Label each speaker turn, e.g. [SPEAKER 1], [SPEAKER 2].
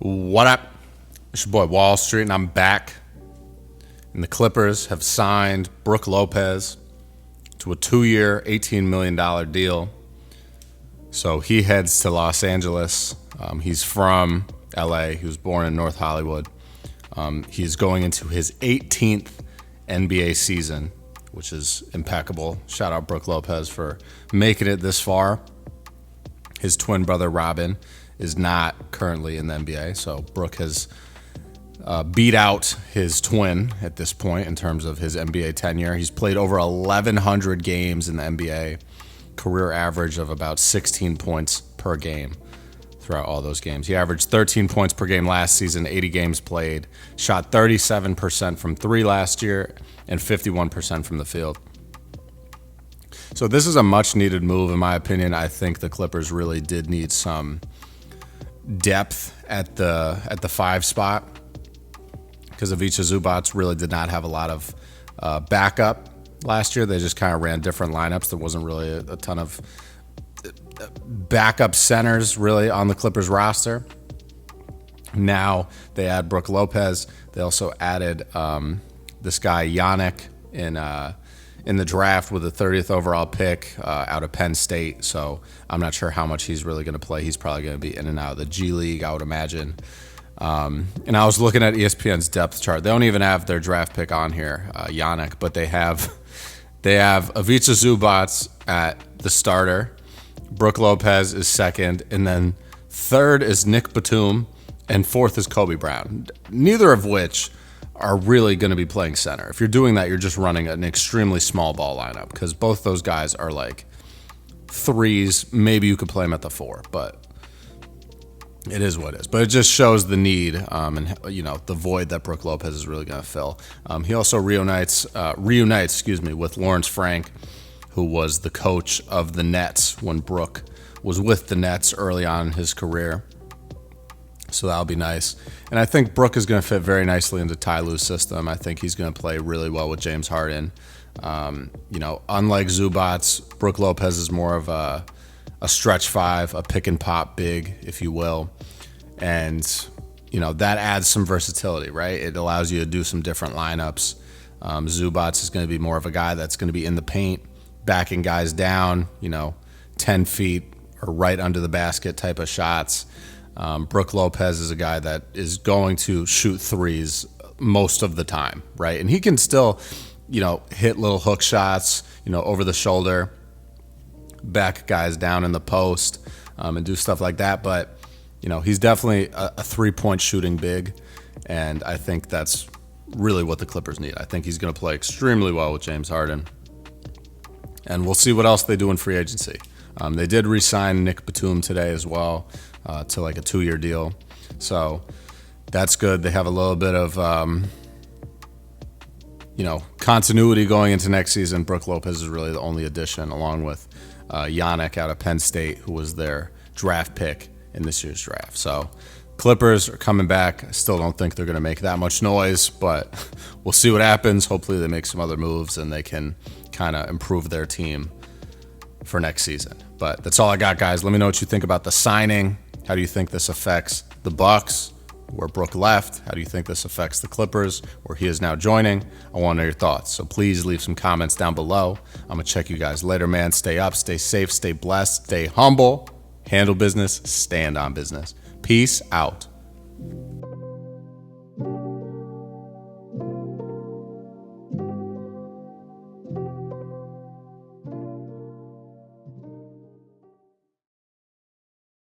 [SPEAKER 1] What up? It's your boy Wall Street, and I'm back. And the Clippers have signed Brook Lopez to a 2-year, $18 million deal. So he heads to Los Angeles. He's from LA. He was born in North Hollywood. He's going into his 18th NBA season, which is impeccable. Shout out Brook Lopez for making it this far. His twin brother, Robin, is not currently in the NBA. So Brook has beat out his twin at this point in terms of his NBA tenure. He's played over 1,100 games in the NBA, career average of about 16 points per game throughout all those games. He averaged 13 points per game last season, 80 games played, shot 37% from three last year, and 51% from the field. So this is a much-needed move, in my opinion. I think the Clippers really did need some depth at the 5 spot because Ivica Zubac really did not have a lot of backup last year. They just kind of ran different lineups. There wasn't really a ton of backup centers really on the Clippers roster. Now they add Brook Lopez. They also added this guy Yannick in the draft with the 30th overall pick out of Penn State. So I'm not sure how much he's really going to play. He's probably going to be in and out of the G League, I would imagine. And I was looking at ESPN's depth chart. They don't even have their draft pick on here, Yannick, but they have Ivica Zubac at the starter. Brook Lopez is second, and then third is Nick Batum, and fourth is Kobe Brown. Neither of which are really going to be playing center. If you're doing that, you're just running an extremely small ball lineup because both those guys are like threes. Maybe you could play them at the 4, but it is what it is. But it just shows the need and the void that Brook Lopez is really going to fill. He also reunites with Lawrence Frank, who was the coach of the Nets when Brook was with the Nets early on in his career. So that'll be nice. And I think Brook is going to fit very nicely into Ty Lue's system. I think he's going to play really well with James Harden. Unlike Zubac, Brook Lopez is more of a stretch 5, a pick and pop big, if you will. And, that adds some versatility, right? It allows you to do some different lineups. Zubac is going to be more of a guy that's going to be in the paint, backing guys down, 10 feet or right under the basket type of shots. Brook Lopez is a guy that is going to shoot threes most of the time, right? And he can still, hit little hook shots, over the shoulder, back guys down in the post, and do stuff like that. But, he's definitely a 3-point shooting big, and I think that's really what the Clippers need. I think he's going to play extremely well with James Harden. And we'll see what else they do in free agency. They did re-sign Nick Batum today as well to like a 2-year deal. So that's good. They have a little bit of, continuity going into next season. Brook Lopez is really the only addition, along with Yannick out of Penn State, who was their draft pick in this year's draft. So Clippers are coming back. I still don't think they're going to make that much noise, but we'll see what happens. Hopefully they make some other moves and they can kind of improve their team for next season. But that's all I got, guys. Let me know what you think about the signing. How do you think this affects the Bucks, where Brook left? How do you think this affects the Clippers, where he is now joining? I want to know your thoughts. So please leave some comments down below. I'm going to check you guys later, man. Stay up, stay safe, stay blessed, stay humble, handle business, stand on business. Peace out.